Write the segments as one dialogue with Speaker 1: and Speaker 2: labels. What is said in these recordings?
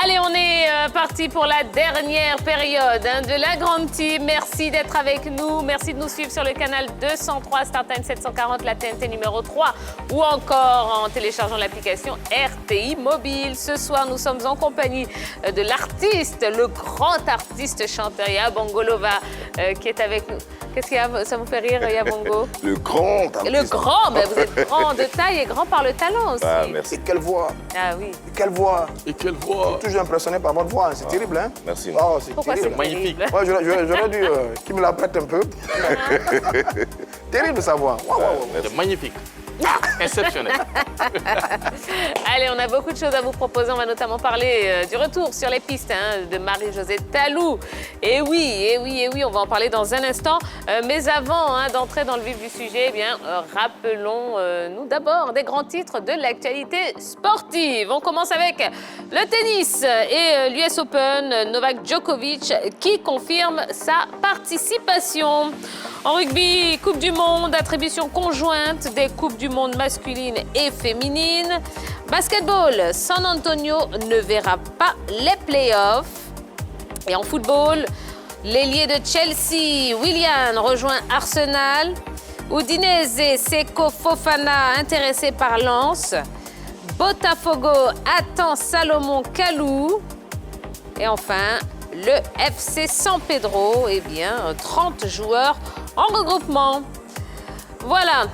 Speaker 1: Allez, on est parti pour la dernière période de la Grande Team. Merci d'être avec nous. Merci de nous suivre sur le canal 203, StarTimes 740, la TNT numéro 3 ou encore en téléchargeant l'application RTI Mobile. Ce soir, nous sommes en compagnie de l'artiste, le grand artiste chanteur Yabongo Lova qui est avec nous. Qu'est-ce qu'il y a? Ça vous fait rire, Yabongo?
Speaker 2: Le grand artiste.
Speaker 1: Le grand, mais vous êtes grand de taille et grand par le talent aussi.
Speaker 2: Ah, merci.
Speaker 3: Et quelle voix!
Speaker 1: Ah oui.
Speaker 3: Et quelle voix!
Speaker 4: Et quelle voix!
Speaker 3: Je suis toujours impressionné par votre voix, c'est terrible, hein?
Speaker 2: Merci.
Speaker 3: Oh, c'est
Speaker 1: Pourquoi
Speaker 3: terrible.
Speaker 1: c'est
Speaker 4: Magnifique.
Speaker 1: terrible?
Speaker 3: Moi, j'aurais dû qu'il me la prête un peu. Terrible sa voix. Wow, wow, wow.
Speaker 4: C'est magnifique. Exceptionnel.
Speaker 1: Allez, on a beaucoup de choses à vous proposer. On va notamment parler du retour sur les pistes de Marie-Josée Tallou. Et oui, on va en parler dans un instant. Mais avant d'entrer dans le vif du sujet, eh bien, rappelons-nous d'abord des grands titres de l'actualité sportive. On commence avec le tennis et l'US Open. Novak Djokovic qui confirme sa participation. En rugby, Coupe du Monde, attribution conjointe des Coupes du Monde masculine et féminine. Basketball, San Antonio ne verra pas les playoffs. Et en football, l'ailier de Chelsea, Willian, rejoint Arsenal. Udinese, Seko Fofana, intéressé par Lens. Botafogo attend Salomon Kalou. Et enfin, le FC San Pedro, eh bien, 30 joueurs en regroupement. Voilà.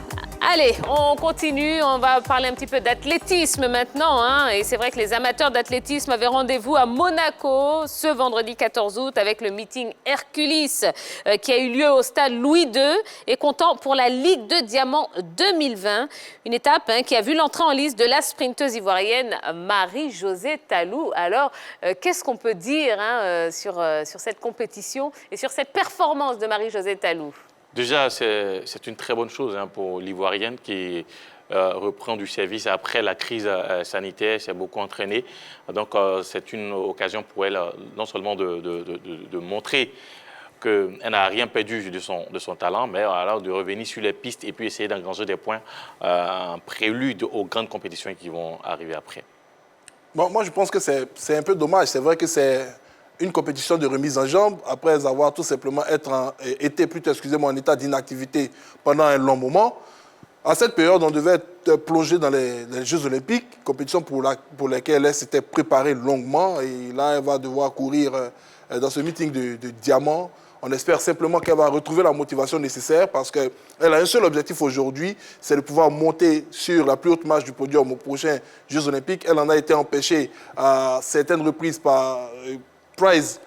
Speaker 1: Allez, on continue, on va parler un petit peu d'athlétisme maintenant. Et c'est vrai que les amateurs d'athlétisme avaient rendez-vous à Monaco ce vendredi 14 août avec le meeting Hercules qui a eu lieu au stade Louis II et comptant pour la Ligue de Diamant 2020. Une étape qui a vu l'entrée en lice de la sprinteuse ivoirienne Marie-Josée Tallou. Alors, qu'est-ce qu'on peut dire sur cette compétition et sur cette performance de Marie-Josée Tallou?
Speaker 4: Déjà, c'est une très bonne chose pour l'Ivoirienne qui reprend du service après la crise sanitaire, s'est beaucoup entraînée. Donc, c'est une occasion pour elle non seulement de montrer qu'elle n'a rien perdu de son talent, mais alors de revenir sur les pistes et puis essayer d'engranger des points en prélude aux grandes compétitions qui vont arriver après.
Speaker 3: Bon, moi, je pense que c'est un peu dommage. C'est vrai que c'est une compétition de remise en jambe après avoir tout simplement été en état d'inactivité pendant un long moment. À cette période, on devait être plongé dans les Jeux Olympiques, compétition pour laquelle elle s'était préparée longuement. Et là, elle va devoir courir dans ce meeting de diamant. On espère simplement qu'elle va retrouver la motivation nécessaire parce qu'elle a un seul objectif aujourd'hui, c'est de pouvoir monter sur la plus haute marche du podium aux prochains Jeux Olympiques. Elle en a été empêchée à certaines reprises par Fraser-Price.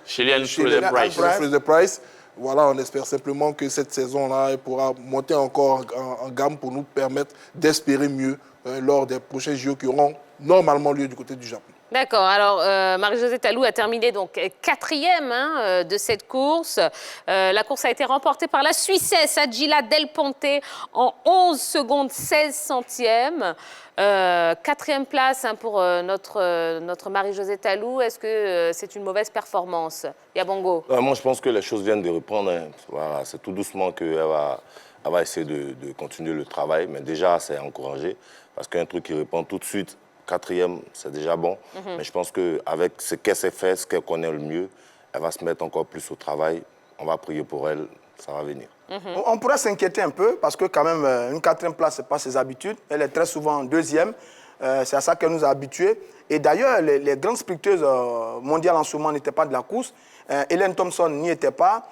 Speaker 3: Voilà, on espère simplement que cette saison-là, elle pourra monter encore en gamme pour nous permettre d'espérer mieux lors des prochains JO qui auront normalement lieu du côté du Japon.
Speaker 1: D'accord. Alors, Marie-Josée Tallou a terminé donc 4e de cette course. La course a été remportée par la Suissesse Adjila Del Ponte en 11 secondes 16 centièmes. 4e place pour notre Marie-Josée Tallou. Est-ce que c'est une mauvaise performance? Yabongo?
Speaker 2: Moi, je pense que les choses viennent de reprendre. Voilà, c'est tout doucement qu'elle va essayer de continuer le travail. Mais déjà, c'est encouragé parce qu'un truc qui répond tout de suite, 4e, c'est déjà bon. Mais je pense qu'avec ce qu'elle sait faire, ce qu'elle connaît le mieux, elle va se mettre encore plus au travail. On va prier pour elle, ça va venir.
Speaker 3: On pourrait s'inquiéter un peu parce que quand même, une 4e place, ce n'est pas ses habitudes. Elle est très souvent 2e. C'est à ça qu'elle nous a habitués. Et d'ailleurs, les grandes sprinteuses mondiales en ce moment n'étaient pas de la course. Hélène Thompson n'y était pas.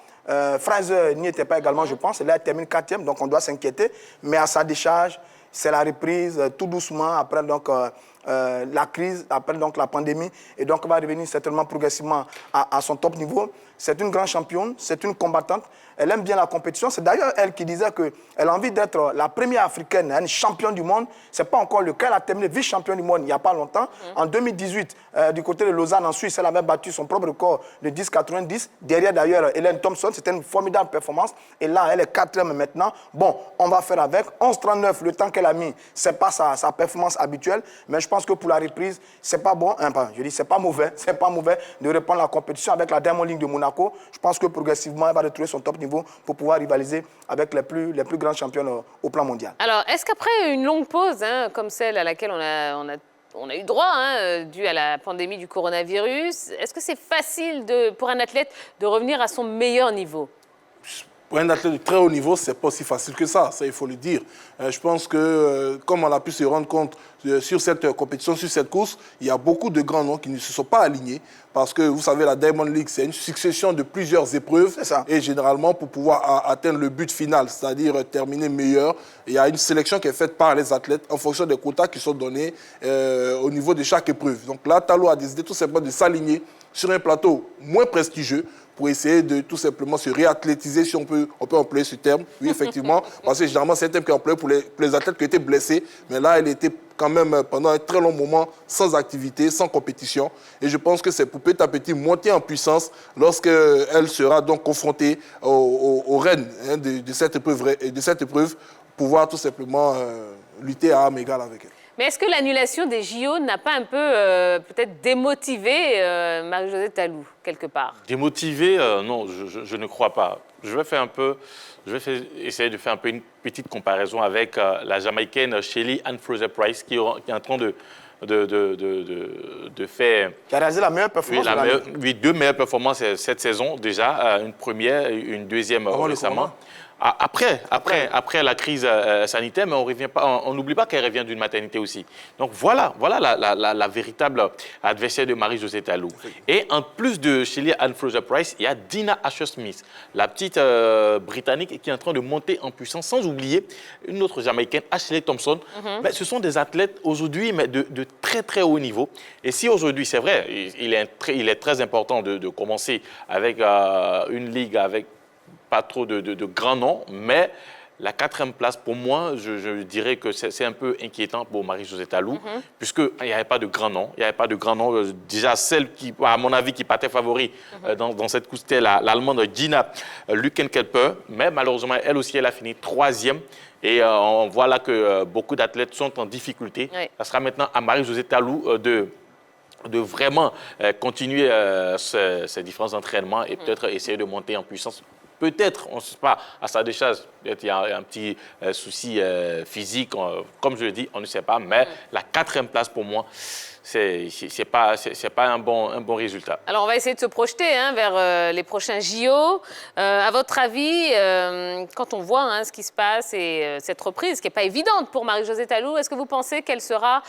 Speaker 3: Fraser n'y était pas également, je pense. Elle termine 4e, donc on doit s'inquiéter. Mais à sa décharge, c'est la reprise tout doucement après donc, la crise, après donc, la pandémie. Et donc, elle va revenir certainement progressivement à son top niveau. C'est une grande championne, c'est une combattante. Elle aime bien la compétition. C'est d'ailleurs elle qui disait qu'elle a envie d'être la première africaine, une championne du monde. Ce n'est pas encore le cas. Elle a terminé vice-championne du monde il n'y a pas longtemps. En 2018, du côté de Lausanne, en Suisse, elle avait battu son propre record de 10,90. Derrière, d'ailleurs, Hélène Thompson. C'était une formidable performance. Et là, elle est 4e maintenant. Bon, on va faire avec. 11,39, le temps qu'elle a mis, ce n'est pas sa performance habituelle. Mais je pense que pour la reprise, ce n'est pas bon. Je dis, ce n'est pas mauvais. Ce n'est pas mauvais de reprendre la compétition avec la Diamond League de Monaco. Je pense que progressivement, elle va retrouver son top niveau pour pouvoir rivaliser avec les plus grands champions au plan mondial.
Speaker 1: Alors, est-ce qu'après une longue pause comme celle à laquelle on a on a eu droit, hein, dû à la pandémie du coronavirus. Est-ce que c'est facile pour un athlète de revenir à son meilleur niveau?
Speaker 5: Pour un athlète de très haut niveau, ce n'est pas aussi facile que ça il faut le dire. Je pense que, comme on a pu se rendre compte sur cette compétition, sur cette course, il y a beaucoup de grands noms qui ne se sont pas alignés parce que, vous savez, la Diamond League, c'est une succession de plusieurs épreuves. Et généralement, pour pouvoir atteindre le but final, c'est-à-dire terminer meilleur, il y a une sélection qui est faite par les athlètes en fonction des quotas qui sont donnés au niveau de chaque épreuve. Donc là, Talou a décidé tout simplement de s'aligner sur un plateau moins prestigieux pour essayer de tout simplement se réathlétiser, si on peut employer ce terme. Oui, effectivement, parce que généralement, c'est un terme qui est employé pour les athlètes qui étaient blessés. Mais là, elle était quand même pendant un très long moment sans activité, sans compétition. Et je pense que c'est pour petit à petit monter en puissance lorsqu'elle sera donc confrontée aux rênes de cette épreuve, pouvoir tout simplement lutter à armes égales avec elle.
Speaker 1: Mais est-ce que l'annulation des JO n'a pas un peu peut-être démotivé Marie-Josée Talou, quelque part?
Speaker 4: Démotivé, non, je ne crois pas. Je vais essayer de faire un peu une petite comparaison avec la Jamaïcaine Shelly Ann Fraser-Pryce qui est en train de faire...
Speaker 3: Qui a réalisé la meilleure performance
Speaker 4: oui, 2 meilleures performances cette saison déjà, une première et une deuxième récemment. Après la crise sanitaire, mais on n'oublie pas qu'elle revient d'une maternité aussi. Donc voilà la véritable adversaire de Marie-Josée Talou. Et en plus de Shelly Ann Fraser-Pryce, il y a Dina Asher-Smith, la petite Britannique qui est en train de monter en puissance, sans oublier une autre Jamaïcaine, Ashley Thompson. Mais ce sont des athlètes aujourd'hui de très très haut niveau. Et si aujourd'hui, c'est vrai, il est très important de commencer avec une ligue avec pas trop de grands noms, mais la 4e place, pour moi, je dirais que c'est un peu inquiétant pour Marie-Josée Talou, puisqu'il n'y avait pas de grands noms. Il n'y avait pas de grands noms. Déjà, celle qui, à mon avis, qui partait favori dans cette course, c'était l'Allemande Gina Lückenkelper, mais malheureusement, elle aussi, elle a fini 3e. Et on voit là que beaucoup d'athlètes sont en difficulté. Oui. Ça sera maintenant à Marie-Josée Talou de vraiment continuer ces différents entraînements et peut-être essayer de monter en puissance. Peut-être, on ne sait pas, à sa décharge, peut-être il y a un petit souci physique, comme je le dis, on ne sait pas, mais la 4e place pour moi, c'est pas un bon résultat.
Speaker 1: Alors on va essayer de se projeter vers les prochains JO. À votre avis, quand on voit ce qui se passe et cette reprise qui n'est pas évidente pour Marie-Josée Talou, est-ce que vous pensez qu'elle sera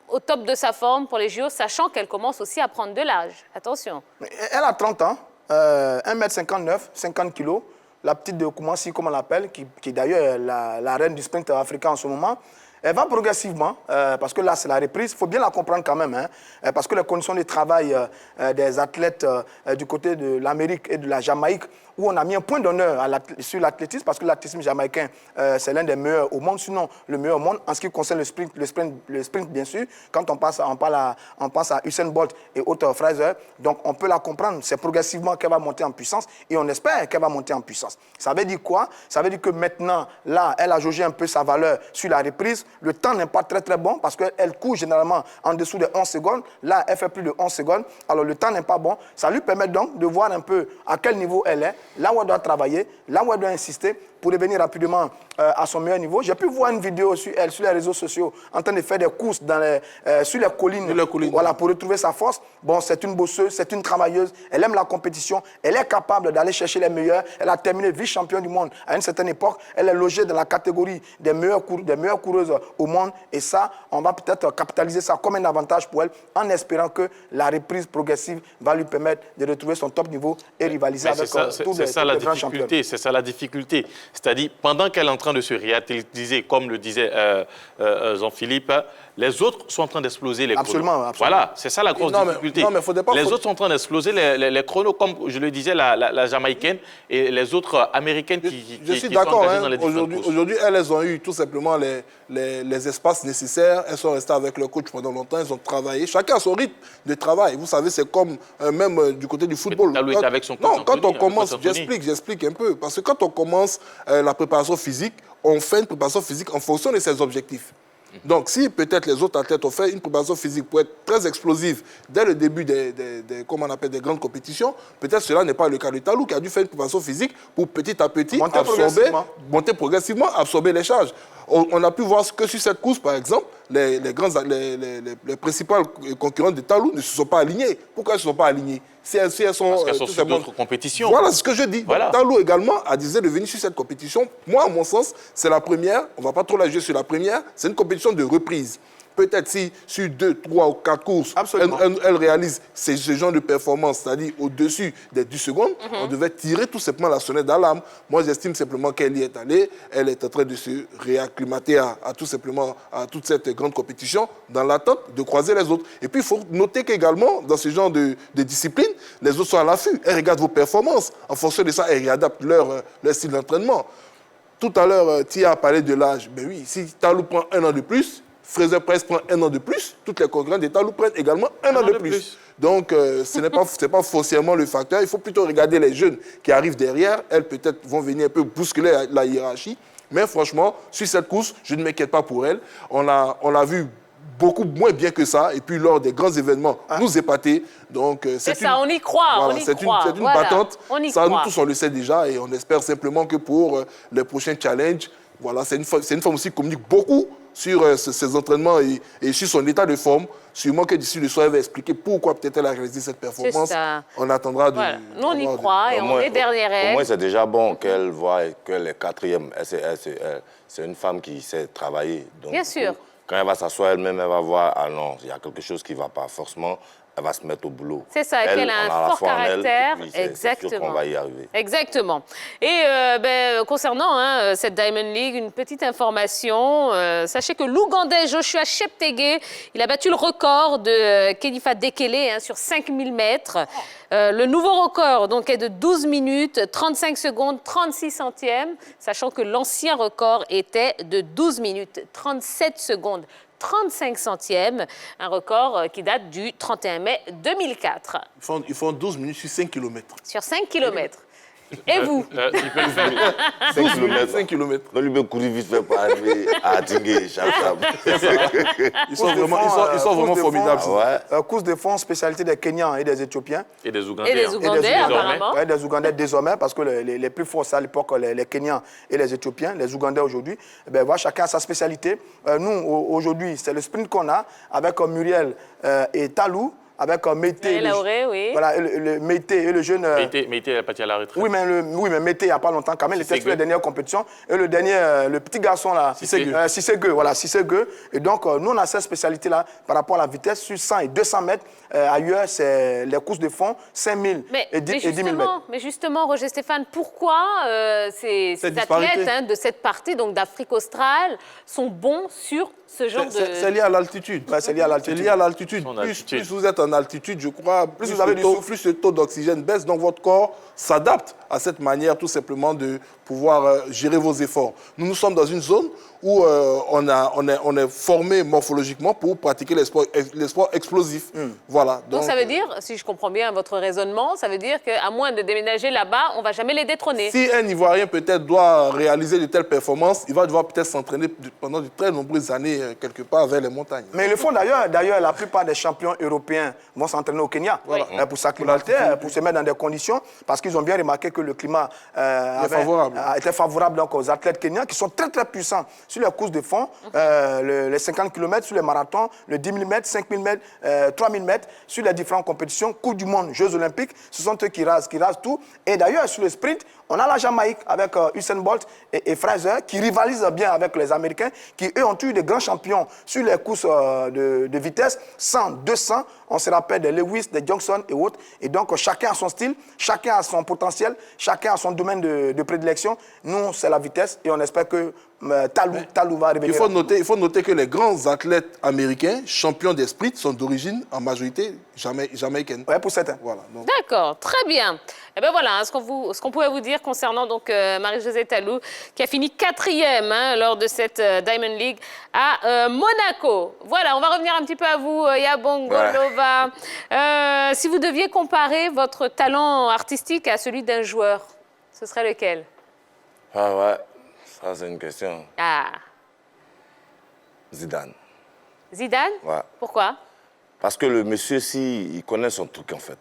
Speaker 1: au top de sa forme pour les JO, sachant qu'elle commence aussi à prendre de l'âge? Attention.
Speaker 3: Elle a 30 ans. 1m59, 50 kg, la petite de Koumassi, comme on l'appelle, qui d'ailleurs est la reine du sprint africain en ce moment. Elle va progressivement, parce que là, c'est la reprise. Il faut bien la comprendre quand même, parce que les conditions de travail des athlètes du côté de l'Amérique et de la Jamaïque, où on a mis un point d'honneur sur l'athlétisme, parce que l'athlétisme jamaïcain, c'est l'un des meilleurs au monde, sinon le meilleur au monde, en ce qui concerne le sprint bien sûr. Quand on pense à Usain Bolt et Otto Fraser, donc on peut la comprendre. C'est progressivement qu'elle va monter en puissance, et on espère qu'elle va monter en puissance. Ça veut dire quoi? Ça veut dire que maintenant, là, elle a jaugé un peu sa valeur sur la reprise. Le temps n'est pas très bon, parce qu'elle court généralement en dessous de 11 secondes. Là, elle fait plus de 11 secondes. Alors, le temps n'est pas bon. Ça lui permet donc de voir un peu à quel niveau elle est, là où elle doit travailler, là où elle doit insister pour revenir rapidement à son meilleur niveau. J'ai pu voir une vidéo sur elle, sur les réseaux sociaux, en train de faire des courses sur les collines, voilà, pour retrouver sa force. Bon, c'est une bosseuse, c'est une travailleuse, elle aime la compétition, elle est capable d'aller chercher les meilleurs. Elle a terminé vice-championne du monde à une certaine époque. Elle est logée dans la catégorie des meilleures coureuses au monde. Et ça, on va peut-être capitaliser ça comme un avantage pour elle, en espérant que la reprise progressive va lui permettre de retrouver son top niveau et rivaliser avec tous les grands champions.
Speaker 4: C'est ça la difficulté. C'est-à-dire, pendant qu'elle est en train de se réathlétiser, comme le disait Jean-Philippe, les autres sont en train d'exploser les chronos.
Speaker 3: Absolument.
Speaker 4: Voilà, c'est ça la grosse difficulté. Les autres sont en train d'exploser les chronos, comme je le disais, la Jamaïcaine et les autres Américaines qui
Speaker 5: je suis
Speaker 4: sont
Speaker 5: d'accord.
Speaker 4: engagées dans les différentes courses.
Speaker 5: Aujourd'hui, elles ont eu tout simplement les espaces nécessaires. Elles sont restées avec leur coach pendant longtemps. Elles ont travaillé. Chacun a son rythme de travail. Vous savez, c'est comme même du côté du football.
Speaker 4: Avec son coach
Speaker 5: quand on commence, j'explique un peu. Parce que quand on commence la préparation physique, on fait une préparation physique en fonction de ses objectifs. Donc, si peut-être les autres athlètes ont fait une préparation physique pour être très explosive dès le début des grandes compétitions, peut-être cela n'est pas le cas de Talou, qui a dû faire une préparation physique pour petit à petit monter progressivement, absorber les charges. on a pu voir que sur cette course, par exemple, les principales concurrentes de Talou ne se sont pas alignées. Pourquoi elles ne se sont pas alignées? Si elles sont,
Speaker 4: Parce qu'elles sont sur d'autres compétitions.
Speaker 5: Voilà ce que je dis.
Speaker 4: Voilà.
Speaker 5: Talou également a décidé de venir sur cette compétition. Moi, à mon sens, c'est la première. On ne va pas trop la jouer sur la première. C'est une compétition de reprise. Peut-être si sur 2, 3 ou 4 courses, elle réalise ce genre de performance, c'est-à-dire au-dessus des 10 secondes, on devait tirer tout simplement la sonnette d'alarme. Moi, j'estime simplement qu'elle y est allée. Elle est en train de se réacclimater à tout simplement à toute cette grande compétition dans l'attente de croiser les autres. Et puis, il faut noter qu'également, dans ce genre de discipline, les autres sont à l'affût. Elles regardent vos performances. En fonction de ça, elles réadaptent leur style d'entraînement. Tout à l'heure, Tia a parlé de l'âge. Ben oui, si Talou prend 1 an de plus, Fraser Price prend 1 an de plus, toutes les concurrents de Talou prennent également 1 an de plus. Donc, ce n'est pas forcément le facteur. Il faut plutôt regarder les jeunes qui arrivent derrière. Elles, peut-être, vont venir un peu bousculer la hiérarchie. Mais franchement, sur cette course, je ne m'inquiète pas pour elles. On l'a vu beaucoup moins bien que ça. Et puis, lors des grands événements, nous épater. Donc,
Speaker 1: c'est ça, on y croit.
Speaker 5: Voilà,
Speaker 1: on y
Speaker 5: c'est
Speaker 1: croit.
Speaker 5: une battante. Ça, nous
Speaker 1: croit.
Speaker 5: tous, on le sait déjà. Et on espère simplement que pour les prochains challenges, voilà, c'est une femme aussi qui communique beaucoup sur ses entraînements et sur son état de forme. Sûrement que d'ici le soir, elle va expliquer pourquoi peut-être elle a réalisé cette performance. On attendra de...
Speaker 1: Voilà. Nous, on y croit et on est derrière elle.
Speaker 2: Au moins, c'est déjà bon qu'elle voit qu'elle est 4e. C'est une femme qui sait travailler. Donc,
Speaker 1: bien sûr.
Speaker 2: Quand elle va s'asseoir elle-même, elle va voir, ah non, il y a quelque chose qui ne va pas. Forcément, elle va se mettre au boulot.
Speaker 1: C'est ça, et qu'elle a un fort caractère.
Speaker 2: Exactement. C'est sûr qu'on va y arriver.
Speaker 1: Exactement. Et concernant cette Diamond League, une petite information. Sachez que l'Ougandais Joshua Cheptegei, il a battu le record de Kenifa Dekele sur 5000 mètres. Le nouveau record donc, est de 12 minutes, 35 secondes, 36 centièmes, sachant que l'ancien record était de 12 minutes, 37 secondes. 35 centièmes, un record qui date du 31 mai 2004.
Speaker 5: Ils font 12 minutes sur 5 km.
Speaker 1: Sur 5 km. Et vous?
Speaker 5: 5 km.
Speaker 2: Non, lui, il courir vite fait pour arriver à Tingé,
Speaker 5: Ils sont vraiment formidables.
Speaker 3: Course de fond, spécialité des Kenyans et des Éthiopiens.
Speaker 4: Et des Ougandais.
Speaker 1: Et des Ougandais, apparemment.
Speaker 3: Oui, des Ougandais désormais, parce que les plus forts, c'est à l'époque les Kenyans et les Éthiopiens. Les Ougandais aujourd'hui, voilà, chacun a sa spécialité. Nous, aujourd'hui, c'est le sprint qu'on a avec Muriel et Talou. Avec Mété.
Speaker 1: Oui.
Speaker 3: Voilà, le Mété et le jeune.
Speaker 4: Mété, il est parti à la retraite.
Speaker 3: Oui, mais Mété, il n'y a pas longtemps quand même. Il était sur les dernières compétitions. Et le dernier, le petit garçon là. Sissegeu. Voilà, Sissegeu. Et donc, nous, on a cette spécialité-là par rapport à la vitesse sur 100 et 200 mètres. Ailleurs, c'est les courses de fond, 5000 et 10 000 mètres.
Speaker 1: Mais justement, Roger Stéphane, pourquoi ces athlètes de cette partie, donc d'Afrique australe, sont bons sur ce genre de...
Speaker 5: C'est lié à l'altitude.
Speaker 3: C'est lié à l'altitude.
Speaker 5: Plus vous êtes en altitude, je crois, plus le taux d'oxygène baisse, donc votre corps s'adapte à cette manière tout simplement de pouvoir gérer vos efforts. Nous sommes dans une zone où on est formé morphologiquement pour pratiquer les sports explosifs. Voilà.
Speaker 1: Donc ça veut dire, si je comprends bien votre raisonnement, ça veut dire qu'à moins de déménager là-bas, on ne va jamais les détrôner.
Speaker 5: Si un Ivoirien peut-être doit réaliser de telles performances, il va devoir peut-être s'entraîner pendant de très nombreuses années quelque part vers les montagnes.
Speaker 3: Mais ils le font d'ailleurs. D'ailleurs, la plupart des champions européens vont s'entraîner au Kenya pour s'acclimater, pour se mettre dans des conditions, parce qu'ils ont bien remarqué que le climat était favorable donc, aux athlètes kenyans qui sont très très puissants sur les courses de fond, les 50 km, sur les marathons, le 10 000 mètres, 5 000 mètres, 3 000 mètres, sur les différentes compétitions, Coupe du Monde, Jeux Olympiques, ce sont eux qui rasent tout. Et d'ailleurs, sur le sprint, on a la Jamaïque avec Usain Bolt et Fraser qui rivalisent bien avec les Américains, qui eux ont eu de grands champions sur les courses de vitesse, 100, 200, on se rappelle des Lewis, des Johnson et autres. Et donc, chacun a son style, chacun a son potentiel, chacun a son domaine de prédilection. Nous, c'est la vitesse et on espère que Talou va arriver.
Speaker 5: Il faut noter que les grands athlètes américains, champions des sprints, sont d'origine en majorité jamaïcaine.
Speaker 3: Oui, pour certains.
Speaker 5: Voilà,
Speaker 1: d'accord, très bien. Et bien voilà, ce qu'on pouvait vous dire concernant donc Marie-Josée Talou, qui a fini 4e lors de cette Diamond League à Monaco. Voilà, on va revenir un petit peu à vous, Yabongolova. Si vous deviez comparer votre talent artistique à celui d'un joueur, ce serait lequel?
Speaker 2: Ah ouais, ça c'est une question.
Speaker 1: Ah.
Speaker 2: Zidane.
Speaker 1: Zidane?
Speaker 2: Ouais.
Speaker 1: Pourquoi?
Speaker 2: Parce que le monsieur, il connaît son truc en fait.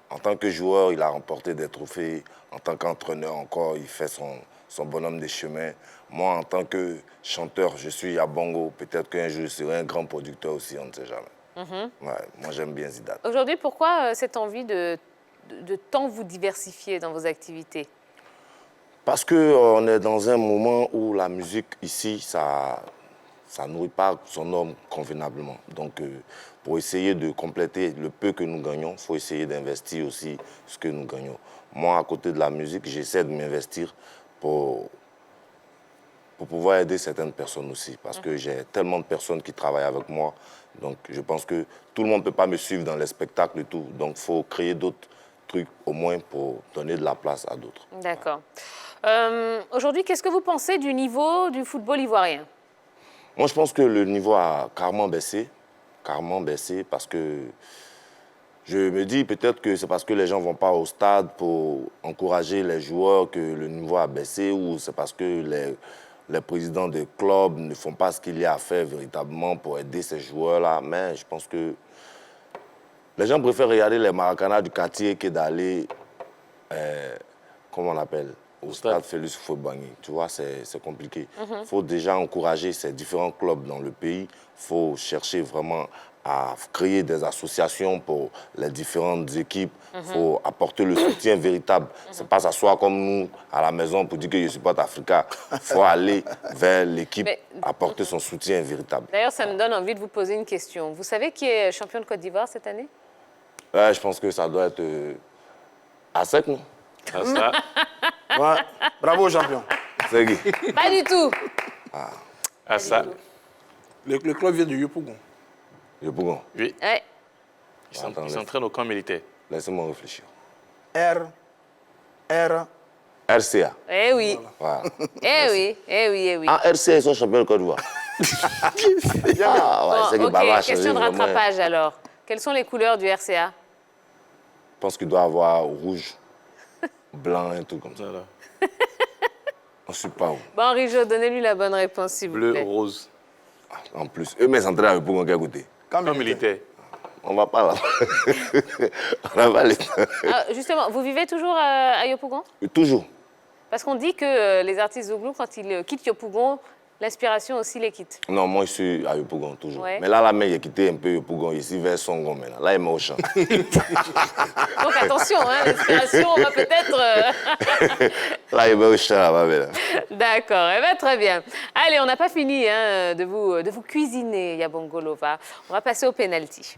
Speaker 2: En tant que joueur, il a remporté des trophées. En tant qu'entraîneur encore, il fait son bonhomme des chemins. Moi, en tant que chanteur, je suis à Bongo. Peut-être qu'un jour, je serai un grand producteur aussi, on ne sait jamais. Ouais, moi, j'aime bien Zidane.
Speaker 1: Aujourd'hui, pourquoi cette envie de tant vous diversifier dans vos activités?
Speaker 2: Parce qu'on est dans un moment où la musique, ici, ça nourrit pas son homme convenablement. Donc, pour essayer de compléter le peu que nous gagnons, il faut essayer d'investir aussi ce que nous gagnons. Moi, à côté de la musique, j'essaie de m'investir pour pouvoir aider certaines personnes aussi. Parce que j'ai tellement de personnes qui travaillent avec moi. Donc, je pense que tout le monde ne peut pas me suivre dans les spectacles et tout. Donc, il faut créer d'autres trucs, au moins, pour donner de la place à d'autres.
Speaker 1: D'accord. Aujourd'hui, qu'est-ce que vous pensez du niveau du football ivoirien?
Speaker 2: Moi, je pense que le niveau a carrément baissé parce que je me dis peut-être que c'est parce que les gens ne vont pas au stade pour encourager les joueurs que le niveau a baissé ou c'est parce que les présidents des clubs ne font pas ce qu'il y a à faire véritablement pour aider ces joueurs-là. Mais je pense que les gens préfèrent regarder les Maracanã du quartier que d'aller, comment on appelle, au stade Félix Houphouët-Boigny. Tu vois, c'est compliqué. Il faut déjà encourager ces différents clubs dans le pays. Il faut chercher vraiment à créer des associations pour les différentes équipes. Il faut apporter le soutien véritable. C'est pas s'asseoir comme nous à la maison pour dire que je supporte Africa. Il faut aller vers l'équipe, apporter son soutien véritable.
Speaker 1: D'ailleurs, ça me donne envie de vous poser une question. Vous savez qui est champion de Côte d'Ivoire cette année?
Speaker 2: Ouais, je pense que ça doit être ASEC, non?
Speaker 4: Ah, ça,
Speaker 3: Ouais. Bravo, champion.
Speaker 2: C'est qui?
Speaker 1: Pas du tout.
Speaker 4: ah, ça.
Speaker 5: Le club vient du Yopougon.
Speaker 2: Yopougon.
Speaker 4: Oui,
Speaker 1: Ouais.
Speaker 4: ils s'entraînent au camp militaire.
Speaker 2: Laissez-moi réfléchir. RCA.
Speaker 1: Eh oui.
Speaker 2: Voilà.
Speaker 1: Eh oui. Eh oui. Eh oui.
Speaker 2: Ah, RCA, ils sont champions de Côte d'Ivoire. Ah, ouais, c'est que
Speaker 1: Bon, ok,
Speaker 2: Baba a
Speaker 1: question
Speaker 2: changé
Speaker 1: de
Speaker 2: vraiment.
Speaker 1: rattrapage alors. Quelles sont les couleurs du RCA?
Speaker 2: Je pense qu'il doit avoir rouge, blanc, un truc comme ça.
Speaker 4: Voilà.
Speaker 2: On ne sait pas où.
Speaker 1: Bon, Henri-Jo, donnez-lui la bonne réponse, s'il vous
Speaker 4: Bleu,
Speaker 1: plaît.
Speaker 4: rose.
Speaker 2: En plus, eux, mais s'entraînent avec pour quel côté?
Speaker 3: Camp
Speaker 4: Camp
Speaker 3: militaire.
Speaker 4: militaire.
Speaker 2: On va pas là. On va pas aller.
Speaker 1: Ah, justement, vous vivez toujours à Yopougon?
Speaker 2: Toujours.
Speaker 1: Parce qu'on dit que les artistes Zouglou, quand ils quittent Yopougon, l'inspiration aussi les quitte.
Speaker 2: Non, moi, je suis à Yopougon, toujours.
Speaker 1: Ouais.
Speaker 2: Mais là, il a quitté un peu Yopougon, ici, vers Songon, maintenant. Là, il met au champ.
Speaker 1: Donc attention, hein, l'inspiration va peut-être...
Speaker 2: Là, il met au champ, là-bas, maintenant.
Speaker 1: D'accord, eh bien, très bien. Allez, on n'a pas fini hein, de vous cuisiner, Yabongo Lova. On va passer au penalty.